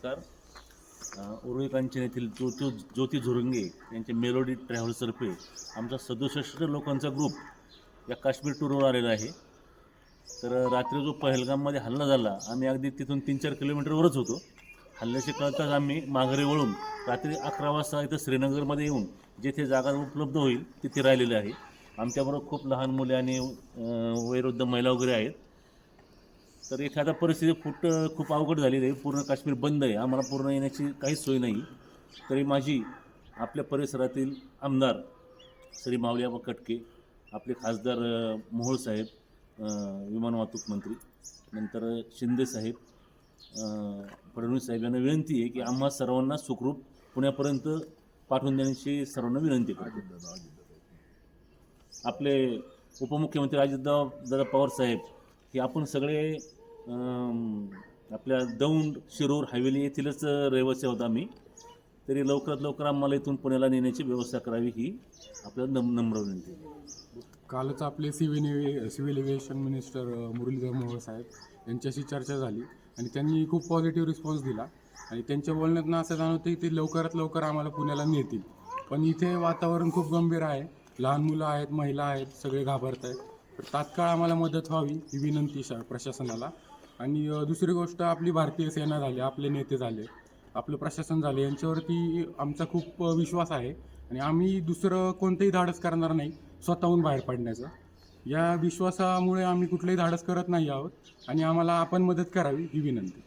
नमस्कार. उरुळी कांचन येथील ज्योती झुरंगे यांचे मेलोडी ट्रॅव्हल्सतर्फे आमचा 67 लोकांचा ग्रुप या काश्मीर टूरवर आलेला आहे. तर रात्री जो पहलगाममध्ये हल्ला झाला, आम्ही अगदी तिथून 3-4 किलोमीटरवरच होतो. हल्ल्याचे कळताच आम्ही माघारी वळून रात्री 11 वाजता इथं श्रीनगरमध्ये येऊन जेथे जागा उपलब्ध होईल तिथे राहिलेले आहे. आमच्याबरोबर खूप लहान मुले आणि वयोवृद्ध महिला वगैरे आहेत. तर एखादा परिस्थिती खूप अवघड झालेली आहे. पूर्ण काश्मीर बंद आहे, आम्हाला पूर्ण येण्याची काहीच सोय नाही. तरी माझी आपल्या परिसरातील आमदार श्री माऊलीआबा कटके, आपले खासदार मोहोळ साहेब, विमान वाहतूक मंत्री, नंतर शिंदे साहेब, फडणवीस साहेब यांना विनंती आहे की आम्हा सर्वांना सुखरूप पुण्यापर्यंत पाठवून देण्याची सर्वांना विनंती करतो. आपले उपमुख्यमंत्री अजितदादा पवार साहेब हे आपण सगळे आपल्या दौंड, शिरूर, हवेली येथीलच रहिवासी आहोत आम्ही. तरी लवकरात लवकर आम्हाला इथून पुण्याला नेण्याची व्यवस्था करावी ही आपल्याला नम्र विनंती आहे. कालच आपले civil aviation minister Muralidhar Mohol साहेब यांच्याशी चर्चा झाली आणि त्यांनी खूप पॉझिटिव्ह रिस्पॉन्स दिला आणि त्यांच्या बोलण्यातनं असं जाणवतं की ते लवकरात लवकर आम्हाला पुण्याला नेतील. पण इथे वातावरण खूप गंभीर आहे, लहान मुलं आहेत, महिला आहेत, सगळे घाबरत आहेत. तर तात्काळ आम्हाला मदत व्हावी ही विनंती प्रशासनाला. आणि दुसरी गोष्ट, आपली भारतीय सेना झाली, आपले नेते झाले, आपलं प्रशासन झाले, यांच्यावरती आमचा खूप विश्वास आहे आणि आम्ही दुसरं कोणतंही धाडस करणार नाही स्वतःहून बाहेर पडण्याचं. या विश्वासामुळे आम्ही कुठलंही धाडस करत नाही आहोत आणि आम्हाला आपण मदत करावी ही विनंती.